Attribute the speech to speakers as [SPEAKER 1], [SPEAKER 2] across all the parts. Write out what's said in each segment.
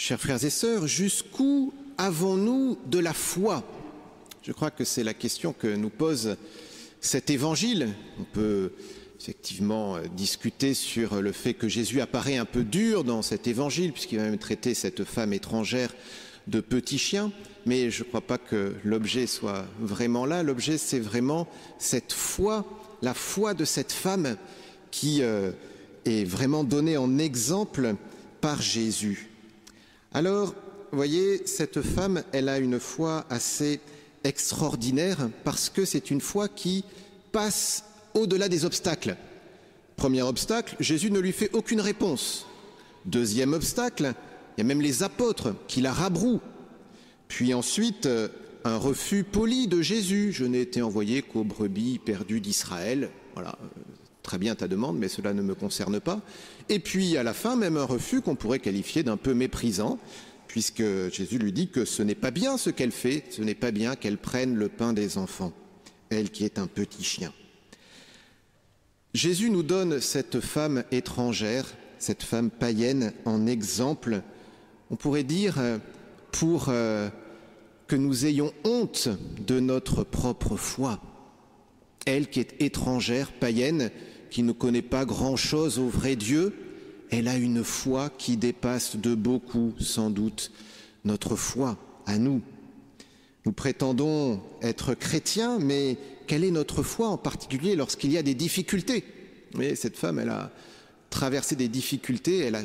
[SPEAKER 1] Chers frères et sœurs, jusqu'où avons-nous de la foi? Je crois que c'est la question que nous pose cet évangile. On peut effectivement discuter sur le fait que Jésus apparaît un peu dur dans cet évangile, puisqu'il va même traiter cette femme étrangère de petit chien, mais je ne crois pas que l'objet soit vraiment là. L'objet, c'est vraiment cette foi, la foi de cette femme qui est vraiment donnée en exemple par Jésus. Alors, vous voyez, cette femme, elle a une foi assez extraordinaire parce que c'est une foi qui passe au-delà des obstacles. Premier obstacle, Jésus ne lui fait aucune réponse. Deuxième obstacle, il y a même les apôtres qui la rabrouent. Puis ensuite, un refus poli de Jésus. Je n'ai été envoyé qu'aux brebis perdues d'Israël. Voilà, très bien ta demande, mais cela ne me concerne pas. Et puis à la fin, même un refus qu'on pourrait qualifier d'un peu méprisant, puisque Jésus lui dit que ce n'est pas bien ce qu'elle fait, ce n'est pas bien qu'elle prenne le pain des enfants, elle qui est un petit chien. Jésus nous donne cette femme étrangère, cette femme païenne en exemple, on pourrait dire, pour que nous ayons honte de notre propre foi. Elle qui est étrangère, païenne, qui ne connaît pas grand-chose au vrai Dieu, elle a une foi qui dépasse de beaucoup, sans doute, notre foi à nous. Nous prétendons être chrétiens, mais quelle est notre foi, en particulier lorsqu'il y a des difficultés? Vous voyez, cette femme, elle a traversé des difficultés, elle a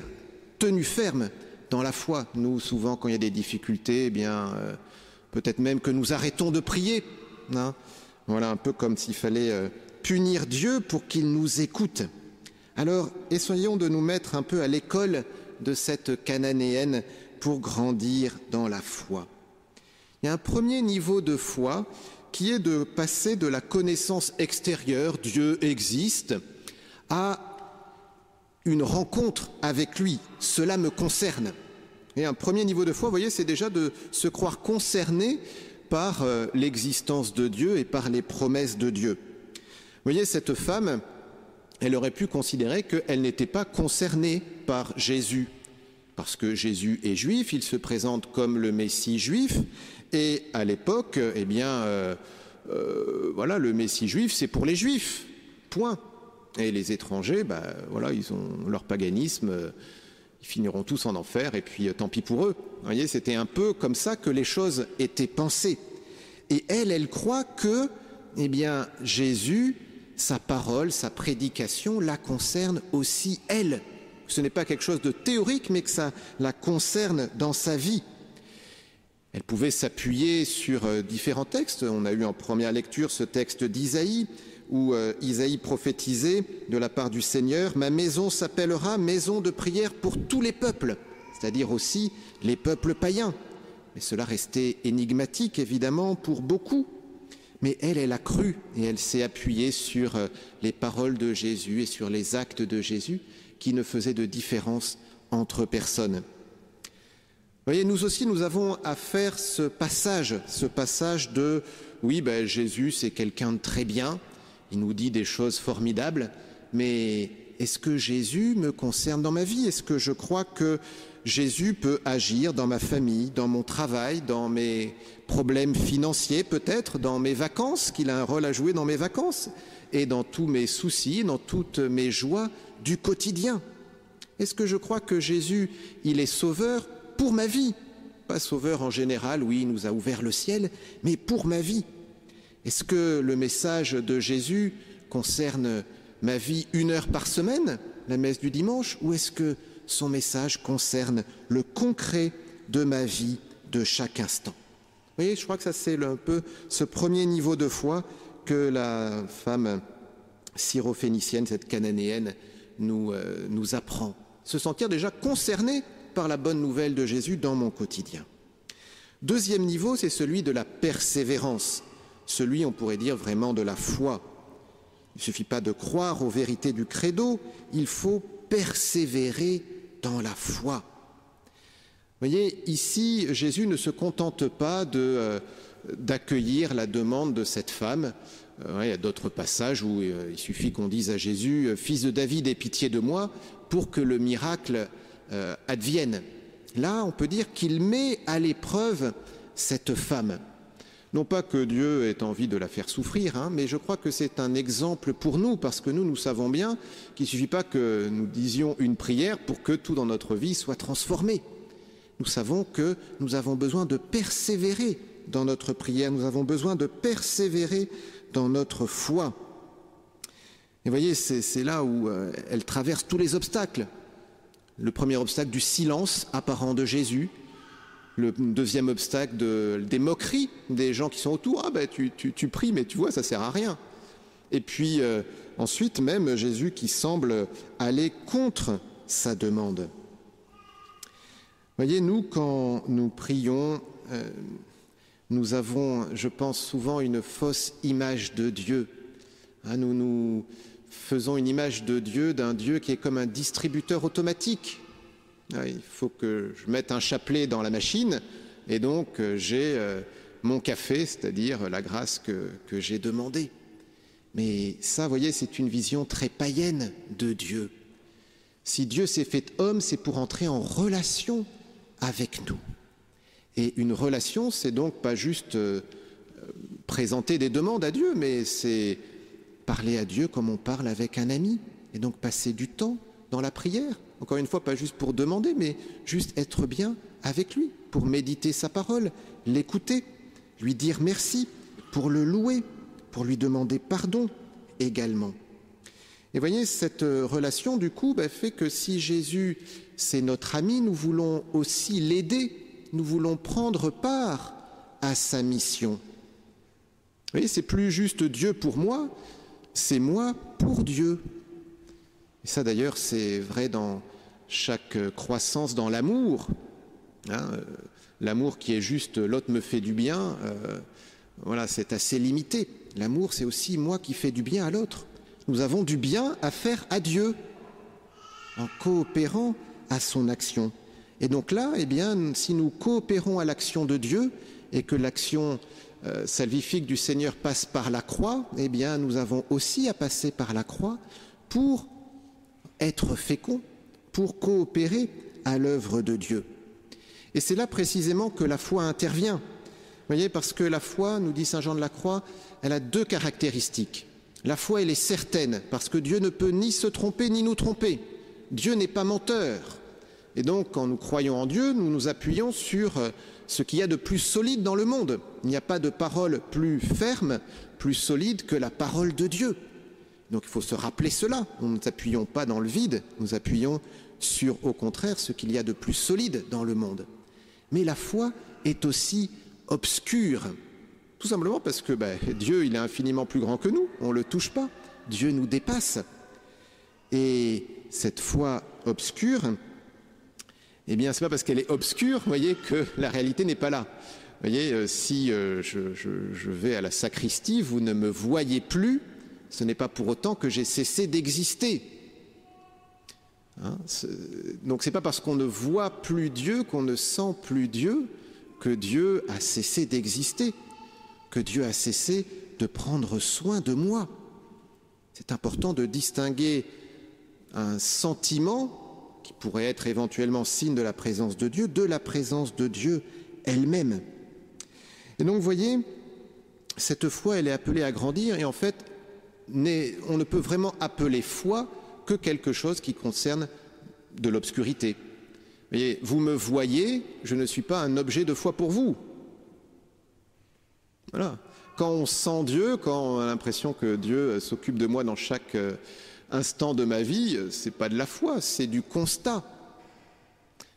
[SPEAKER 1] tenu ferme dans la foi. Nous, souvent, quand il y a des difficultés, peut-être même que nous arrêtons de prier. Hein, voilà, un peu comme s'il fallait punir Dieu pour qu'il nous écoute. Alors, essayons de nous mettre un peu à l'école de cette Cananéenne pour grandir dans la foi. Il y a un premier niveau de foi qui est de passer de la connaissance extérieure, Dieu existe, à une rencontre avec lui. Cela me concerne. Et un premier niveau de foi, vous voyez, c'est déjà de se croire concerné par l'existence de Dieu et par les promesses de Dieu. Vous voyez, cette femme, elle aurait pu considérer qu'elle n'était pas concernée par Jésus. Parce que Jésus est juif, il se présente comme le Messie juif, et à l'époque, voilà, le Messie juif, c'est pour les juifs, point. Et les étrangers, voilà, ils ont leur paganisme, ils finiront tous en enfer, et puis tant pis pour eux. Vous voyez, c'était un peu comme ça que les choses étaient pensées. Et elle croit que, Jésus, sa parole, sa prédication la concerne aussi elle. Ce n'est pas quelque chose de théorique, mais que ça la concerne dans sa vie. Elle pouvait s'appuyer sur différents textes. On a eu en première lecture ce texte d'Isaïe, où Isaïe prophétisait de la part du Seigneur « Ma maison s'appellera maison de prière pour tous les peuples », c'est-à-dire aussi les peuples païens. Mais cela restait énigmatique, évidemment, pour beaucoup. Mais elle a cru et elle s'est appuyée sur les paroles de Jésus et sur les actes de Jésus qui ne faisaient de différence entre personnes. Vous voyez, nous aussi, nous avons à faire ce passage de « Oui, Jésus, c'est quelqu'un de très bien, il nous dit des choses formidables, mais est-ce que Jésus me concerne dans ma vie? Est-ce que je crois que Jésus peut agir dans ma famille, dans mon travail, dans mes problèmes financiers peut-être, dans mes vacances, qu'il a un rôle à jouer dans mes vacances et dans tous mes soucis, dans toutes mes joies du quotidien? Est-ce que je crois que Jésus, il est sauveur pour ma vie? Pas sauveur en général, oui, il nous a ouvert le ciel, mais pour ma vie. Est-ce que le message de Jésus concerne ma vie 1 heure par semaine, la messe du dimanche, ou est-ce que son message concerne le concret de ma vie de chaque instant? Vous voyez, je crois que ça c'est un peu ce premier niveau de foi que la femme syrophénicienne, cette cananéenne, nous apprend. Se sentir déjà concerné par la bonne nouvelle de Jésus dans mon quotidien. Deuxième niveau, c'est celui de la persévérance. Celui, on pourrait dire, vraiment de la foi. Il ne suffit pas de croire aux vérités du credo, il faut persévérer dans la foi. Vous voyez, ici, Jésus ne se contente pas d'accueillir la demande de cette femme. Il y a d'autres passages où il suffit qu'on dise à Jésus « Fils de David, aie pitié de moi » pour que le miracle advienne. là, on peut dire qu'il met à l'épreuve cette femme. Non pas que Dieu ait envie de la faire souffrir, mais je crois que c'est un exemple pour nous, parce que nous savons bien qu'il ne suffit pas que nous disions une prière pour que tout dans notre vie soit transformé. Nous savons que nous avons besoin de persévérer dans notre prière, nous avons besoin de persévérer dans notre foi. Et vous voyez, c'est là où elle traverse tous les obstacles. Le premier obstacle du silence apparent de Jésus, le deuxième obstacle des moqueries des gens qui sont autour. Ah ben tu pries, mais tu vois, ça sert à rien. Et puis ensuite même Jésus qui semble aller contre sa demande. Vous voyez, nous, quand nous prions, nous avons, je pense, souvent une fausse image de Dieu. Nous faisons une image de Dieu, d'un Dieu qui est comme un distributeur automatique. Il faut que je mette un chapelet dans la machine et donc j'ai mon café, c'est-à-dire la grâce que j'ai demandée. Mais ça, vous voyez, c'est une vision très païenne de Dieu. Si Dieu s'est fait homme, c'est pour entrer en relation avec nous. Et une relation, c'est donc pas juste présenter des demandes à Dieu, mais c'est parler à Dieu comme on parle avec un ami, et donc passer du temps dans la prière. Encore une fois, pas juste pour demander, mais juste être bien avec lui, pour méditer sa parole, l'écouter, lui dire merci, pour le louer, pour lui demander pardon également. Et voyez, cette relation, du coup, fait que si Jésus, c'est notre ami, nous voulons aussi l'aider, nous voulons prendre part à sa mission. Vous voyez, c'est plus juste Dieu pour moi, c'est moi pour Dieu. Et ça, d'ailleurs, c'est vrai dans chaque croissance dans l'amour. L'amour qui est juste l'autre me fait du bien, voilà, c'est assez limité. L'amour, c'est aussi moi qui fais du bien à l'autre. Nous avons du bien à faire à Dieu en coopérant à son action. Et donc là, eh bien, si nous coopérons à l'action de Dieu et que l'action salvifique du Seigneur passe par la croix, eh bien, nous avons aussi à passer par la croix pour être féconds, pour coopérer à l'œuvre de Dieu. Et c'est là précisément que la foi intervient. Vous voyez, parce que la foi, nous dit saint Jean de la Croix, elle a deux caractéristiques. La foi, elle est certaine, parce que Dieu ne peut ni se tromper ni nous tromper. Dieu n'est pas menteur. Et donc, quand nous croyons en Dieu, nous nous appuyons sur ce qu'il y a de plus solide dans le monde. Il n'y a pas de parole plus ferme, plus solide que la parole de Dieu. Donc, il faut se rappeler cela. Nous ne nous appuyons pas dans le vide, nous appuyons sur, au contraire, ce qu'il y a de plus solide dans le monde. Mais la foi est aussi obscure. Tout simplement parce que Dieu, il est infiniment plus grand que nous. On ne le touche pas. Dieu nous dépasse. Et cette foi obscure, eh bien, c'est pas parce qu'elle est obscure, vous voyez, que la réalité n'est pas là. Vous voyez, si je vais à la sacristie, vous ne me voyez plus, ce n'est pas pour autant que j'ai cessé d'exister. Donc, c'est pas parce qu'on ne voit plus Dieu, qu'on ne sent plus Dieu, que Dieu a cessé d'exister, que Dieu a cessé de prendre soin de moi. C'est important de distinguer un sentiment qui pourrait être éventuellement signe de la présence de la présence de Dieu elle-même. Et donc, vous voyez, cette foi, elle est appelée à grandir, et en fait, on ne peut vraiment appeler foi que quelque chose qui concerne de l'obscurité. Vous voyez, vous me voyez, je ne suis pas un objet de foi pour vous. Voilà. Quand on sent Dieu, quand on a l'impression que Dieu s'occupe de moi dans chaque instant de ma vie, c'est pas de la foi, c'est du constat.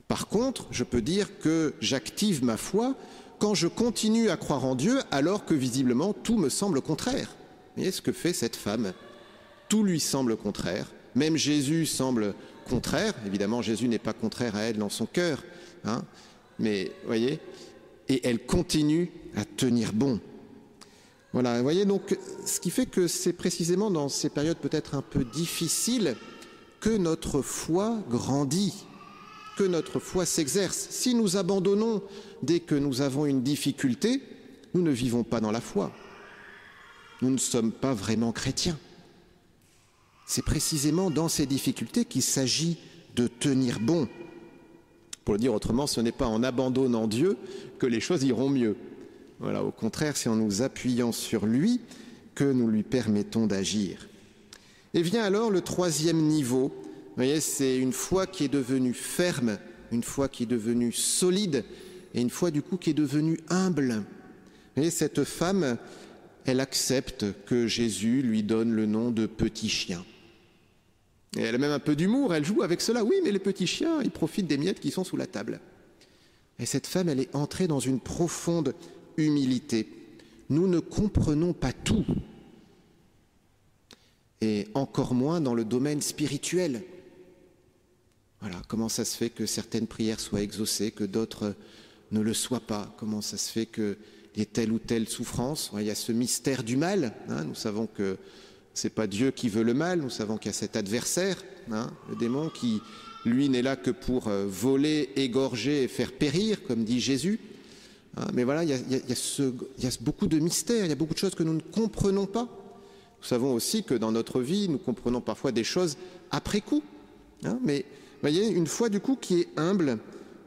[SPEAKER 1] Par contre, je peux dire que j'active ma foi quand je continue à croire en Dieu alors que visiblement tout me semble contraire. Vous voyez ce que fait cette femme? Tout lui semble contraire, même Jésus semble contraire. Évidemment, Jésus n'est pas contraire à elle dans son cœur, mais vous voyez, et elle continue à tenir bon. Voilà, vous voyez, donc ce qui fait que c'est précisément dans ces périodes peut-être un peu difficiles que notre foi grandit, que notre foi s'exerce. Si nous abandonnons dès que nous avons une difficulté, nous ne vivons pas dans la foi. Nous ne sommes pas vraiment chrétiens. C'est précisément dans ces difficultés qu'il s'agit de tenir bon Pour le dire autrement, ce n'est pas en abandonnant Dieu que les choses iront mieux. Voilà, au contraire, c'est en nous appuyant sur lui que nous lui permettons d'agir. Et vient alors le troisième niveau. Vous voyez, c'est une foi qui est devenue ferme, une foi qui est devenue solide et une foi du coup qui est devenue humble. Vous voyez, cette femme, elle accepte que Jésus lui donne le nom de petit chien. Et elle a même un peu d'humour, elle joue avec cela. Oui, mais les petits chiens, ils profitent des miettes qui sont sous la table. Et cette femme, elle est entrée dans une profonde humilité. Nous ne comprenons pas tout. Et encore moins dans le domaine spirituel. Voilà, comment ça se fait que certaines prières soient exaucées, que d'autres ne le soient pas? Comment ça se fait qu'il y ait telle ou telle souffrance? Il y a ce mystère du mal. Nous savons que ce n'est pas Dieu qui veut le mal. Nous savons qu'il y a cet adversaire, le démon, qui, lui, n'est là que pour voler, égorger et faire périr, comme dit Jésus. Mais voilà, il y a beaucoup de mystères, il y a beaucoup de choses que nous ne comprenons pas. Nous savons aussi que dans notre vie, nous comprenons parfois des choses après coup. Mais vous voyez, une foi du coup qui est humble,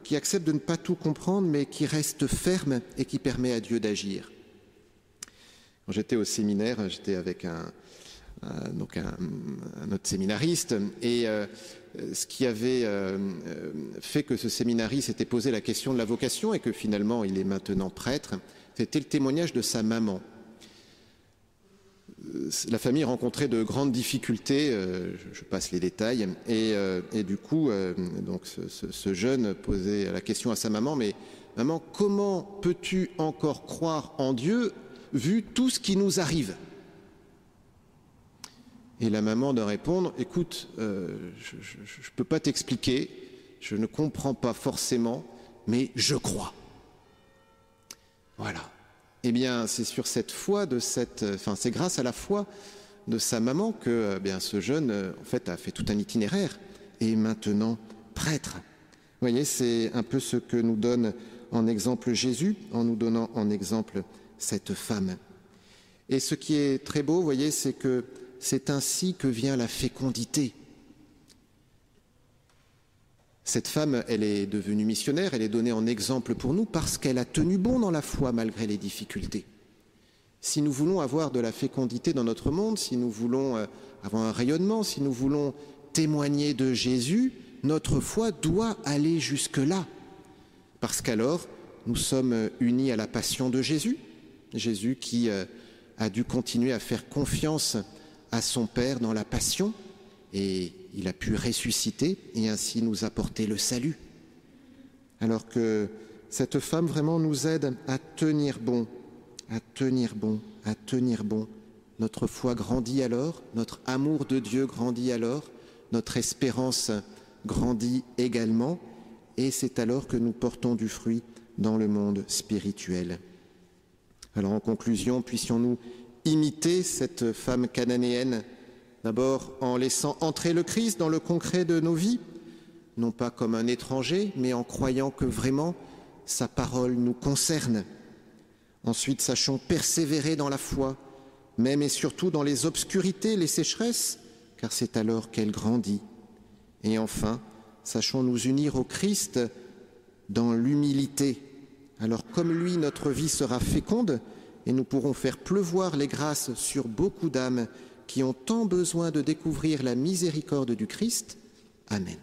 [SPEAKER 1] qui accepte de ne pas tout comprendre, mais qui reste ferme et qui permet à Dieu d'agir. Quand j'étais au séminaire, j'étais avec un autre séminariste, et ce qui avait fait que ce séminariste s'était posé la question de la vocation et que finalement il est maintenant prêtre, c'était le témoignage de sa maman. La famille rencontrait de grandes difficultés, je passe les détails, et du coup, donc ce jeune posait la question à sa maman, mais maman, comment peux-tu encore croire en Dieu vu tout ce qui nous arrive? Et la maman de répondre, écoute, je ne peux pas t'expliquer, je ne comprends pas forcément, mais je crois. Voilà. Eh bien, c'est sur cette foi c'est grâce à la foi de sa maman que ce jeune, en fait, a fait tout un itinéraire et est maintenant prêtre. Vous voyez, c'est un peu ce que nous donne en exemple Jésus, en nous donnant en exemple cette femme. Et ce qui est très beau, vous voyez, c'est que c'est ainsi que vient la fécondité. Cette femme, elle est devenue missionnaire, elle est donnée en exemple pour nous parce qu'elle a tenu bon dans la foi malgré les difficultés. Si nous voulons avoir de la fécondité dans notre monde, si nous voulons avoir un rayonnement, si nous voulons témoigner de Jésus, notre foi doit aller jusque-là. Parce qu'alors, nous sommes unis à la passion de Jésus, Jésus qui a dû continuer à faire confiance à son Père dans la passion, et il a pu ressusciter et ainsi nous apporter le salut. Alors que cette femme vraiment nous aide à tenir bon, à tenir bon, à tenir bon. Notre foi grandit alors, notre amour de Dieu grandit alors, notre espérance grandit également, et c'est alors que nous portons du fruit dans le monde spirituel. Alors en conclusion, puissions-nous imiter cette femme cananéenne, d'abord en laissant entrer le Christ dans le concret de nos vies, non pas comme un étranger, mais en croyant que vraiment sa parole nous concerne. Ensuite, sachons persévérer dans la foi, même et surtout dans les obscurités, les sécheresses, car c'est alors qu'elle grandit. Et enfin, sachons nous unir au Christ dans l'humilité. Alors comme lui, notre vie sera féconde et nous pourrons faire pleuvoir les grâces sur beaucoup d'âmes qui ont tant besoin de découvrir la miséricorde du Christ. Amen.